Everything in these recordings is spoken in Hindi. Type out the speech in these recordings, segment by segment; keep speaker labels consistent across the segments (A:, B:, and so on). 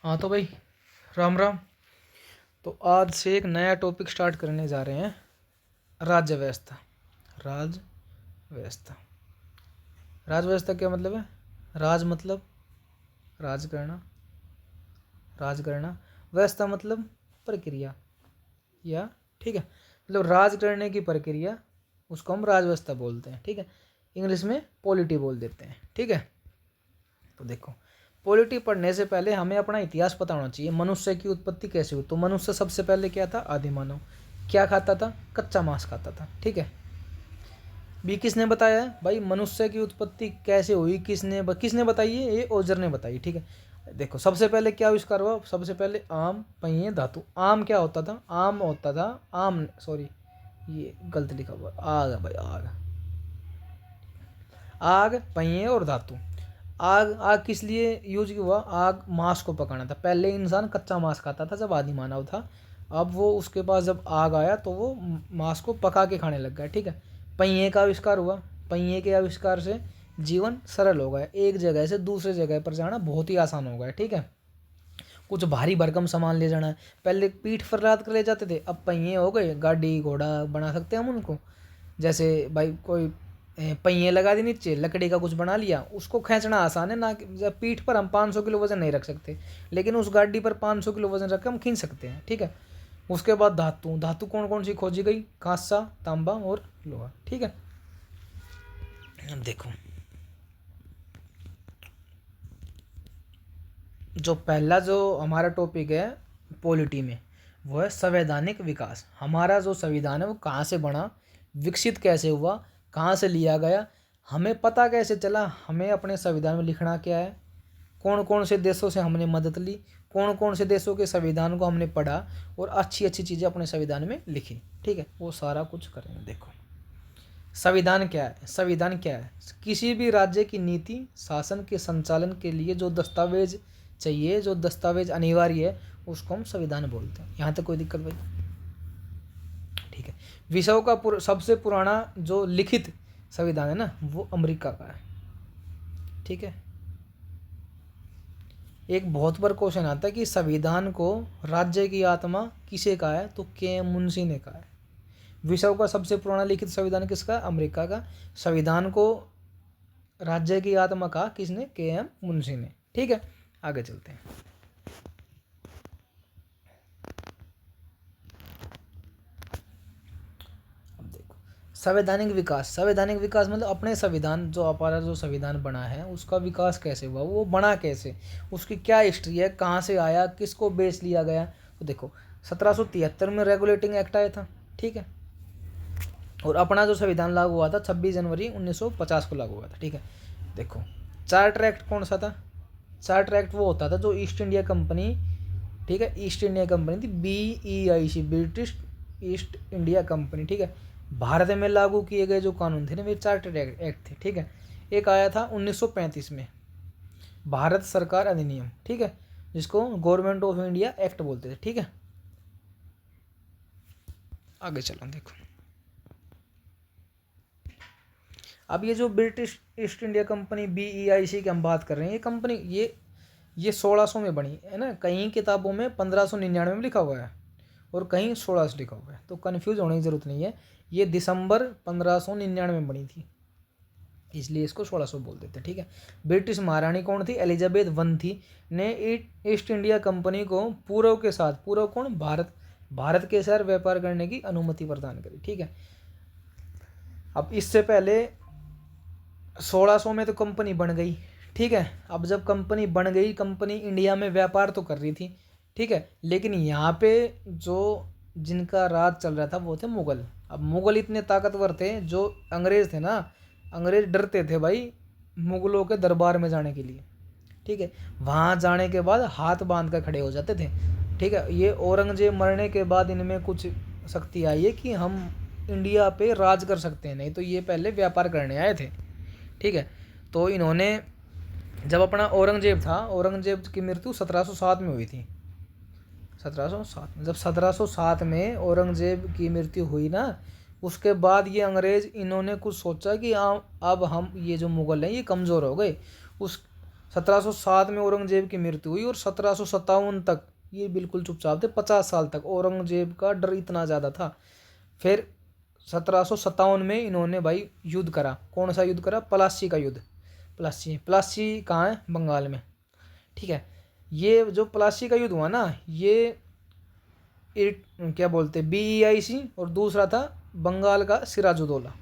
A: हाँ तो भाई, राम राम। तो आज से एक नया टॉपिक स्टार्ट करने जा रहे हैं। राज्य व्यवस्था। राज व्यवस्था। राज व्यवस्था क्या मतलब है? राज मतलब राज करना, राज करना। व्यवस्था मतलब प्रक्रिया, या ठीक है, मतलब राज करने की प्रक्रिया, उसको हम राज व्यवस्था बोलते हैं। ठीक है, इंग्लिश में पॉलिटी बोल देते हैं। ठीक है, तो देखो, पॉलिटी पढ़ने से पहले हमें अपना इतिहास पता होना चाहिए। मनुष्य की उत्पत्ति कैसे हुई? तो मनुष्य सबसे पहले क्या था? आदि मानव। क्या खाता था? कच्चा मांस खाता था। ठीक है, भी किसने बताया है भाई मनुष्य की उत्पत्ति कैसे हुई? किसने बताई है? ये ओजर ने बताई। ठीक है, देखो, सबसे पहले क्या आविष्कार हुआ? सबसे पहले आम, पहिए, धातु। आम क्या होता था? आम होता था, आम सॉरी, ये गलत लिखा हुआ, आग है भाई, आग। आग, पहिए और धातु। आग, आग किस लिए यूज हुआ? आग मांस को पकाना था। पहले इंसान कच्चा मांस खाता था जब आदि मानव था। अब वो उसके पास जब आग आया तो वो मांस को पका के खाने लग गया। ठीक है, पहिए का आविष्कार हुआ। पहिए के आविष्कार से जीवन सरल हो गया, एक जगह से दूसरे जगह पर जाना बहुत ही आसान हो गया। ठीक है, कुछ भारी भरकम सामान ले जाना है, पहले पीठ पर लाद कर ले जाते थे, अब पहिए हो गए, गाड़ी घोड़ा बना सकते हैं हम उनको। जैसे भाई कोई पहिए लगा दी नीचे, लकड़ी का कुछ बना लिया, उसको खींचना आसान है ना कि जब पीठ पर हम 500 किलो वजन नहीं रख सकते, लेकिन उस गाड़ी पर 500 किलो वजन रख के हम खींच सकते हैं। ठीक है, उसके बाद धातु। धातु कौन कौन सी खोजी गई? कांसा, तांबा और लोहा। ठीक है, अब देखो, जो पहला जो हमारा टॉपिक है पॉलिटी में, वो है संवैधानिक विकास। हमारा जो संविधान है वो कहाँ से बना, विकसित कैसे हुआ, कहाँ से लिया गया, हमें पता कैसे चला हमें अपने संविधान में लिखना क्या है, कौन कौन से देशों से हमने मदद ली, कौन कौन से देशों के संविधान को हमने पढ़ा और अच्छी अच्छी चीज़ें अपने संविधान में लिखी। ठीक है, वो सारा कुछ करेंगे। देखो, संविधान क्या है? संविधान क्या है? किसी भी राज्य की नीति शासन के संचालन के लिए जो दस्तावेज चाहिए, जो दस्तावेज अनिवार्य है, उसको हम संविधान बोलते हैं। यहाँ तक कोई दिक्कत भाई? ठीक है, विश्व का सबसे पुराना जो लिखित संविधान है ना, वो अमेरिका का है। ठीक है, एक बहुत बार क्वेश्चन आता है कि संविधान को राज्य की आत्मा किसे कहा है? तो के एम मुंशी ने कहा है। विश्व का सबसे पुराना लिखित संविधान किसका? अमेरिका का। संविधान को राज्य की आत्मा कहा किसने? के एम मुंशी ने। ठीक है, आगे चलते हैं। अब देखो, संवैधानिक विकास। संवैधानिक विकास मतलब अपने संविधान, जो हमारा जो संविधान बना है उसका विकास कैसे हुआ, वो बना कैसे, उसकी क्या हिस्ट्री है, कहाँ से आया, किसको बेस लिया गया। तो देखो, 1773 में रेगुलेटिंग एक्ट आया था। ठीक है, और अपना जो संविधान लागू हुआ था 26 जनवरी 1950 को लागू हुआ था। ठीक है, देखो, चार्टर एक्ट कौन सा था? चार्टर एक्ट वो होता था जो ईस्ट इंडिया कंपनी, ठीक है, ईस्ट इंडिया कंपनी थी, BEIC, British east India company. ठीक है, भारत में लागू किए गए जो कानून थे ना, वे चार्टर एक्ट थे। ठीक है, एक आया था 1935 में भारत सरकार अधिनियम। ठीक है, जिसको गवर्नमेंट ऑफ इंडिया एक्ट बोलते थे। ठीक है, आगे चलो। देखो, अब ये जो British east India company BEIC की हम बात कर रहे हैं, ये कंपनी ये 1600 में बनी है ना। कहीं किताबों में 1599 में लिखा हुआ है और कहीं 1600 लिखा हुआ है, तो कन्फ्यूज होने की जरूरत नहीं है। ये दिसंबर 1599 में बनी थी, इसलिए इसको 1600 बोल देते हैं। ठीक है, ब्रिटिश महारानी कौन थी? एलिजाबेथ वन थी, ने ईस्ट इंडिया कंपनी को पूर्व के साथ, पूर्व कौन? भारत के साथ व्यापार करने की अनुमति प्रदान करी। ठीक है, अब इससे पहले 1600 में तो कंपनी बन गई। ठीक है, अब जब कंपनी बन गई, कंपनी इंडिया में व्यापार तो कर रही थी। ठीक है, लेकिन यहाँ पे जो जिनका राज चल रहा था वो थे मुगल। अब मुगल इतने ताकतवर थे, जो अंग्रेज थे ना, अंग्रेज डरते थे भाई मुगलों के दरबार में जाने के लिए। ठीक है, वहाँ जाने के बाद हाथ बांध कर खड़े हो जाते थे। ठीक है, ये औरंगजेब मरने के बाद इनमें कुछ शक्ति आई है कि हम इंडिया पे राज कर सकते हैं, नहीं तो ये पहले व्यापार करने आए थे। ठीक है, तो इन्होंने जब अपना औरंगजेब था, औरंगजेब की मृत्यु 1707 में हुई थी। 1707 में, जब 1707 में औरंगजेब की मृत्यु हुई ना, उसके बाद ये अंग्रेज इन्होंने कुछ सोचा कि अब हम ये जो मुगल हैं ये कमज़ोर हो गए। उस 1707 में औरंगजेब की मृत्यु हुई और 1757 तक ये बिल्कुल चुपचाप थे, 50 साल तक औरंगजेब का डर इतना ज़्यादा था। फिर 1757 में इन्होंने भाई युद्ध करा। कौन सा युद्ध करा? प्लासी का युद्ध। प्लासी कहाँ है? बंगाल में। ठीक है, ये जो प्लासी का युद्ध हुआ ना, ये क्या बोलते BEIC, और दूसरा था बंगाल का सिराजुद्दौला।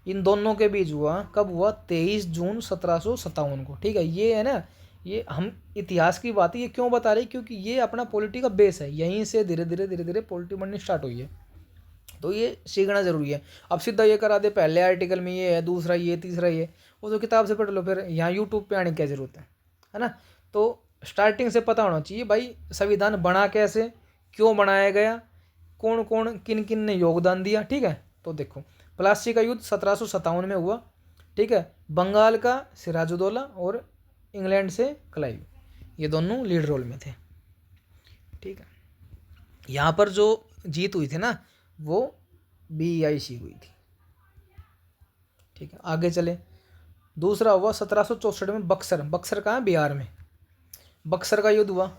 A: इन दोनों के बीच हुआ। कब हुआ? 23 जून 1757 को। ठीक है, ये है ना, ये हम इतिहास की बात है, ये क्यों बता रहे? क्योंकि ये अपना पॉलिटी का बेस है, यहीं से धीरे धीरे पॉलिटी बननी स्टार्ट हुई है, तो ये सीखना जरूरी है। अब सीधा ये करा दे पहले आर्टिकल में ये है, दूसरा ये, तीसरा ये, वो तो किताब से पढ़ लो, फिर यहाँ यूट्यूब पे आने की क्या जरूरत है ना। तो स्टार्टिंग से पता होना चाहिए भाई संविधान बना कैसे, क्यों बनाया गया, कौन कौन किन किन ने योगदान दिया। ठीक है, तो देखो प्लासी का युद्ध 1757 में हुआ। ठीक है, बंगाल का सिराजुद्दौला और इंग्लैंड से क्लाइव, ये दोनों लीड रोल में थे। ठीक है, यहाँ पर जो जीत हुई थी ना, वो BEIC हुई थी। ठीक है, आगे चले। दूसरा हुआ 1764 में बक्सर। बक्सर कहाँ है? बिहार में। बक्सर का युद्ध हुआ।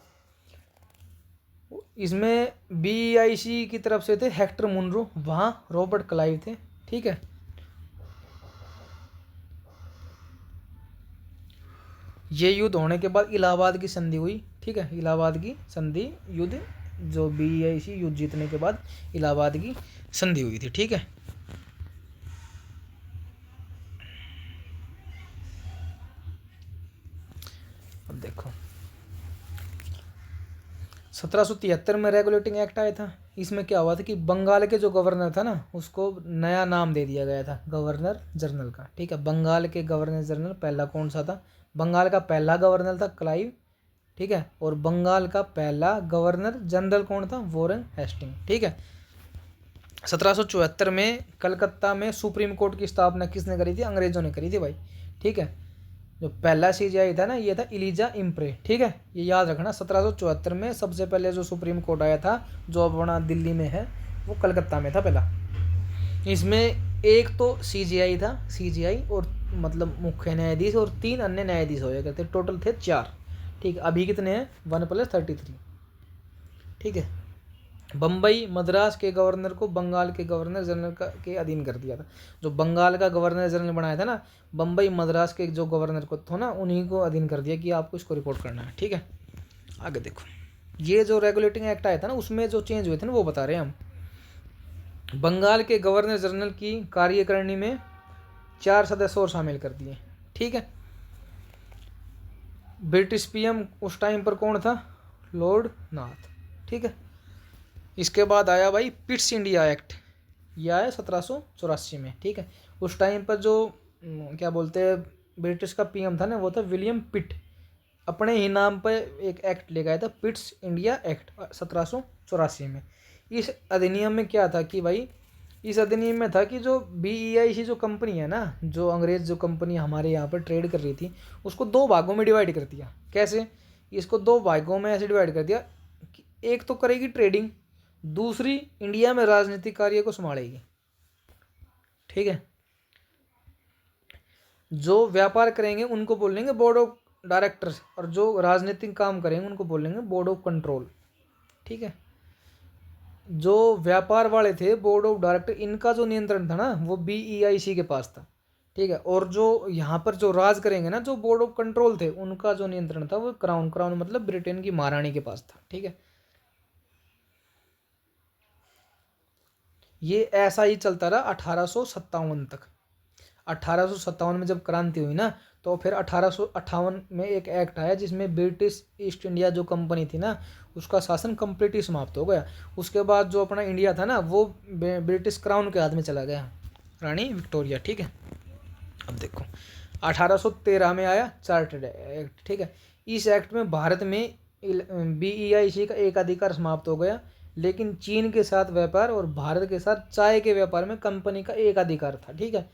A: इसमें BEIC की तरफ से थे हेक्टर मुनरो, वहाँ रॉबर्ट क्लाइव थे। ठीक है, ये युद्ध होने के बाद इलाहाबाद की संधि हुई। ठीक है, इलाहाबाद की संधि युद्ध, जो BEIC युद्ध जीतने के बाद इलाहाबाद की संधि हुई थी। ठीक है, अब देखो 1773 में रेगुलेटिंग एक्ट आया था। इसमें क्या हुआ था कि बंगाल के जो गवर्नर था ना, उसको नया नाम दे दिया गया था गवर्नर जनरल का। ठीक है, बंगाल के गवर्नर जनरल पहला कौन सा था? बंगाल का पहला गवर्नर था क्लाइव। ठीक है, और बंगाल का पहला गवर्नर जनरल कौन था? Warren Hasting. ठीक है, 1774 में कलकत्ता में सुप्रीम कोर्ट की स्थापना किसने करी थी? अंग्रेजों ने करी थी भाई। ठीक है, जो पहला CJI था ना, ये था इलीजा इम्प्रे। ठीक है, ये याद रखना। 1774 में सबसे पहले जो सुप्रीम कोर्ट आया था, जो अपना दिल्ली में है, वो कलकत्ता में था पहला। इसमें एक तो CJI था, CJI और मतलब मुख्य न्यायाधीश, और 3 अन्य न्यायाधीश हो करते, टोटल थे 4। ठीक है, अभी कितने हैं? 1+33। ठीक है, बम्बई मद्रास के गवर्नर को बंगाल के गवर्नर जनरल के अधीन कर दिया था। जो बंगाल का गवर्नर जनरल बनाया था ना, बम्बई मद्रास के जो गवर्नर को था ना, उन्हीं को अधीन कर दिया कि आपको इसको रिपोर्ट करना है। ठीक है, आगे देखो, ये जो रेगुलेटिंग एक्ट आया था ना, उसमें जो चेंज हुए थे ना, वो बता रहे हैं हम। बंगाल के गवर्नर जनरल की कार्यकारिणी में 4 सदस्य और शामिल कर दिए। ठीक है, ब्रिटिश PM उस टाइम पर कौन था? लॉर्ड नाथ। ठीक है, इसके बाद आया भाई पिट्स इंडिया एक्ट, यह आया 1784 में। ठीक है, उस टाइम पर जो क्या बोलते हैं ब्रिटिश का PM था ना, वो था विलियम पिट। अपने ही नाम पर एक एक्ट ले गया था, पिट्स इंडिया एक्ट 1784 में। इस अधिनियम में क्या था कि भाई, इस अधिनियम में था कि जो BEIC जो कंपनी है ना, जो अंग्रेज जो कंपनी हमारे यहाँ पर ट्रेड कर रही थी, उसको 2 भागों में डिवाइड कर दिया। कैसे? इसको 2 भागों में ऐसे डिवाइड कर दिया कि एक तो करेगी ट्रेडिंग, दूसरी इंडिया में राजनीतिक कार्य को संभालेगी। ठीक है, जो व्यापार करेंगे उनको बोलेंगे बोर्ड ऑफ डायरेक्टर्स, और जो राजनीतिक काम करेंगे उनको बोलेंगे बोर्ड ऑफ कंट्रोल। ठीक है, जो व्यापार वाले थे बोर्ड ऑफ डायरेक्टर, इनका जो नियंत्रण था ना, वो BEIC के पास था। ठीक है, और जो यहाँ पर जो राज करेंगे ना, जो बोर्ड ऑफ कंट्रोल थे, उनका जो नियंत्रण था वो क्राउन मतलब ब्रिटेन की महारानी के पास था। ठीक है, ये ऐसा ही चलता रहा 1857 तक। 1857 में जब क्रांति हुई ना, तो फिर 1858 में एक एक्ट आया जिसमें ब्रिटिश ईस्ट इंडिया जो कंपनी थी ना, उसका शासन कंप्लीट ही समाप्त हो गया। उसके बाद जो अपना इंडिया था ना, वो ब्रिटिश क्राउन के हाथ में चला गया, रानी विक्टोरिया। ठीक है, अब देखो 1813 में आया चार्टर्ड एक्ट। ठीक है, इस एक्ट में भारत में BEIC का एक अधिकार समाप्त हो गया, लेकिन चीन के साथ व्यापार और भारत के साथ चाय के व्यापार में कंपनी का एक अधिकार था। ठीक है,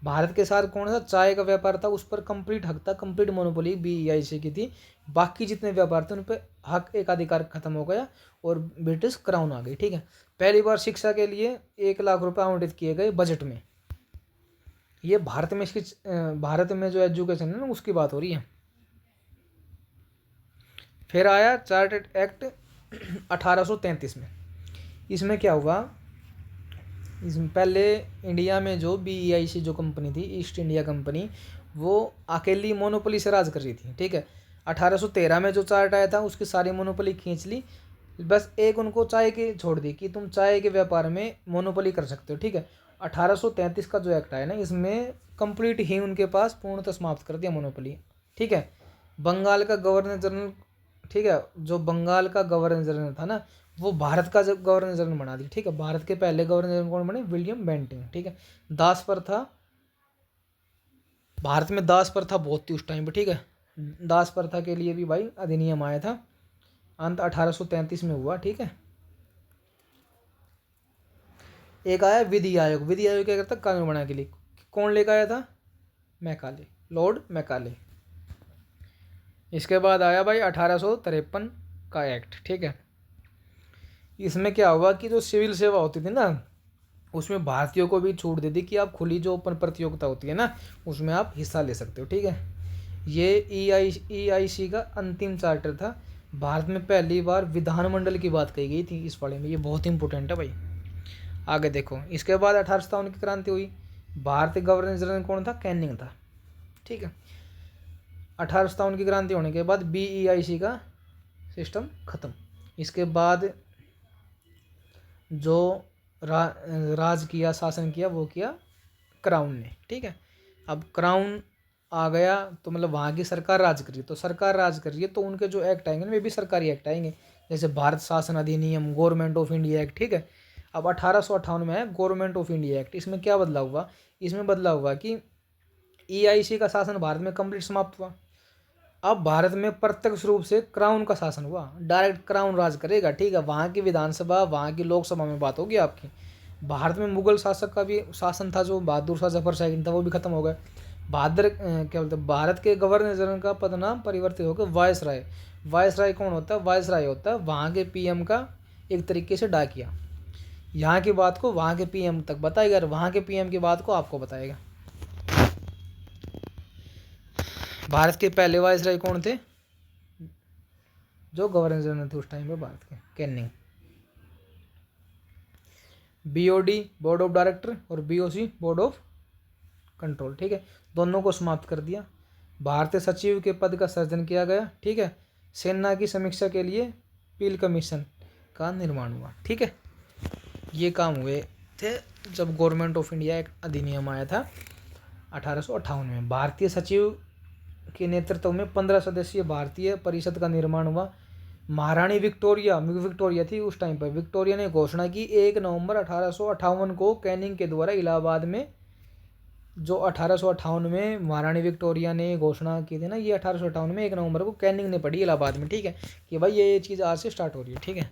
A: भारत के साथ कौन सा? चाय का व्यापार था, उस पर कंप्लीट हक था, कंप्लीट मोनोपोली BEIC की थी। बाकी जितने व्यापार थे उन पर हक, एक अधिकार खत्म हो गया और ब्रिटिश क्राउन आ गई। ठीक है, पहली बार शिक्षा के लिए 1 लाख रुपए आवंटित किए गए बजट में। ये भारत में इसकी भारत में जो एजुकेशन है ना, उसकी बात हो रही है। फिर आया चार्टर्ड एक्ट 1833 में। इसमें क्या हुआ, इसमें पहले इंडिया में जो BEIC जो कंपनी थी, ईस्ट इंडिया कंपनी, वो अकेली मोनोपोली से राज कर रही थी। ठीक है, 1813 में जो चार्ट आया था उसकी सारी मोनोपोली खींच ली, बस एक उनको चाय की छोड़ दी कि तुम चाय के व्यापार में मोनोपोली कर सकते हो। ठीक है, 1833 का जो एक्ट आया ना, इसमें कंप्लीट ही उनके पास पूर्णतः समाप्त कर दिया मोनोपोली। ठीक है, बंगाल का गवर्नर जनरल, ठीक है, जो बंगाल का गवर्नर जनरल था ना, वो भारत का गवर्नर जनरल बना दिया। ठीक है, भारत के पहले गवर्नर जनरल कौन बने, विलियम बेंटिंग। ठीक है, दास प्रथा, भारत में दास प्रथा बहुत थी उस टाइम पे। ठीक है, दास प्रथा के लिए भी भाई अधिनियम आया था, अंत 1833 में हुआ। ठीक है, एक आया विधि आयोग। विधि आयोग क्या करता, कानून बनाने के लिए। कौन लेकर आया था, मैकाले, लॉर्ड मैकाले। इसके बाद आया भाई 1853 का एक्ट। ठीक है, इसमें क्या हुआ कि जो सिविल सेवा होती थी ना, उसमें भारतीयों को भी छूट दे दी कि आप खुली जो ओपन प्रतियोगिता होती है ना, उसमें आप हिस्सा ले सकते हो। ठीक है, ये EIC का अंतिम चार्टर था। भारत में पहली बार विधानमंडल की बात कही गई थी इस वाले में, ये बहुत इंपॉर्टेंट है भाई। आगे देखो, इसके बाद 1857 की क्रांति हुई। भारतीय गवर्नर जनरल कौन था, कैनिंग था। ठीक है, 1857 की क्रांति होने के बाद BEIC का सिस्टम खत्म। इसके बाद जो राज किया, शासन किया, वो किया क्राउन ने। ठीक है, अब क्राउन आ गया तो मतलब वहाँ की सरकार राज कर रही है, तो सरकार राज कर रही है तो उनके जो एक्ट आएंगे ना, वे भी सरकारी एक्ट आएंगे, जैसे भारत शासन अधिनियम, गवर्नमेंट ऑफ इंडिया एक्ट। ठीक है, अब 1858 में है गवर्नमेंट ऑफ इंडिया एक्ट। इसमें क्या बदलाव हुआ, इसमें बदलाव हुआ कि EIC का शासन भारत में कंप्लीट समाप्त हुआ। अब भारत में प्रत्यक्ष रूप से क्राउन का शासन हुआ, डायरेक्ट क्राउन राज करेगा। ठीक है, वहाँ की विधानसभा, वहाँ की लोकसभा में बात होगी आपकी। भारत में मुगल शासक का भी शासन था, जो बहादुर शाह जफर शाह था, वो भी खत्म हो गया। क्या बोलते हैं, भारत के गवर्नर जनरल का पद नाम परिवर्तित होकर वायसराय। वायसराय कौन होता है, वायसराय होता है वहाँ के PM का एक तरीके से डाकिया। यहाँ की बात को वहाँ के PM तक बताएगा और वहाँ के PM की बात को आपको बताएगा। भारत के पहले वायसराय कौन थे, जो गवर्नर जनरल थे उस टाइम पे भारत के, Canning. BOD board of director और BOC बोर्ड ऑफ कंट्रोल। ठीक है, दोनों को समाप्त कर दिया। भारतीय सचिव के पद का सृजन किया गया। ठीक है, सेना की समीक्षा के लिए पील कमीशन का निर्माण हुआ। ठीक है, ये काम हुए थे जब गवर्नमेंट ऑफ इंडिया एक अधिनियम आया था 1858 में। भारतीय सचिव के नेतृत्व में 15 सदस्यीय भारतीय परिषद का निर्माण हुआ। महारानी विक्टोरिया थी उस टाइम पर। विक्टोरिया ने घोषणा की 1 नवंबर 1858 को कैनिंग के द्वारा इलाहाबाद में, जो 1858 में महारानी विक्टोरिया ने घोषणा की थी ना, ये 1858 में 1 नवंबर को कैनिंग ने पढ़ी इलाहाबाद में। ठीक है, कि भाई ये चीज़ आज से स्टार्ट हो रही है। ठीक है,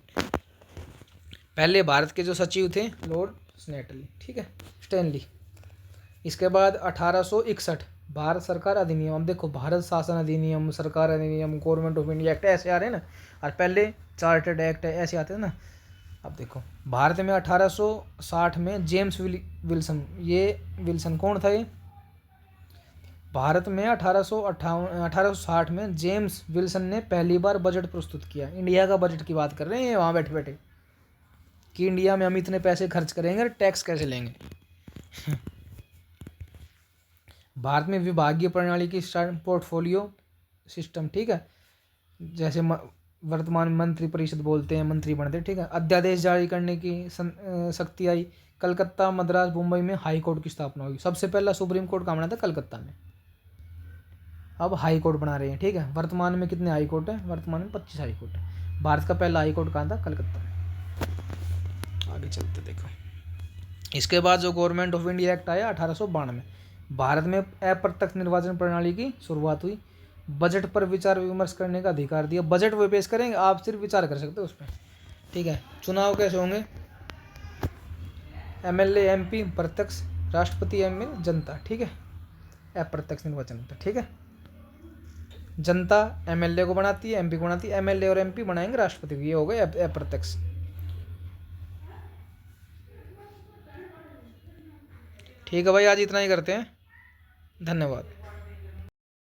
A: पहले भारत के जो सचिव थे लॉर्ड स्नेटली। ठीक है, स्टैनली। इसके बाद 1861 भारत सरकार अधिनियम। अब देखो, भारत शासन अधिनियम, सरकार अधिनियम, गवर्नमेंट ऑफ इंडिया एक्ट, ऐसे आ रहे हैं ना, और पहले चार्टर्ड एक्ट ऐसे आते हैं ना। अब देखो, भारत में 1860 में जेम्स विल्सन, ये विल्सन कौन था ये, भारत में 1860 में जेम्स विल्सन ने पहली बार बजट प्रस्तुत किया। इंडिया का बजट की बात कर रहे हैं वहाँ बैठे बैठे, कि इंडिया में हम इतने पैसे खर्च करेंगे, टैक्स कैसे लेंगे। भारत में विभागीय प्रणाली की पोर्टफोलियो सिस्टम। ठीक है, जैसे वर्तमान मंत्री परिषद बोलते हैं, मंत्री बनते हैं। ठीक है, अध्यादेश जारी करने की शक्ति आई। कलकत्ता, मद्रास, मुंबई में हाई कोर्ट की स्थापना हुई। सबसे पहला सुप्रीम कोर्ट कहाँ बना था, कलकत्ता में। अब हाई कोर्ट बना रहे हैं। ठीक है, वर्तमान में कितने हाई कोर्ट है, वर्तमान में 25 हाई कोर्ट है। भारत का पहला हाई कोर्ट कहाँ था, कलकत्ता में। आगे चलते देखो, इसके बाद जो गवर्नमेंट ऑफ इंडिया एक्ट आया 1892 में, भारत में अप्रत्यक्ष निर्वाचन प्रणाली की शुरुआत हुई। बजट पर विचार विमर्श करने का अधिकार दिया। बजट वो पेश करेंगे, आप सिर्फ विचार कर सकते हो उस पर। ठीक है, चुनाव कैसे होंगे, MLA MP प्रत्यक्ष, राष्ट्रपति MLA जनता। ठीक है, अप्रत्यक्ष निर्वाचन होता है। ठीक है, जनता MLA को बनाती है, MP को बनाती है, MLA और MP बनाएंगे राष्ट्रपति को। ये हो गए अप्रत्यक्ष। ठीक है भाई, आज इतना ही करते हैं। धन्यवाद।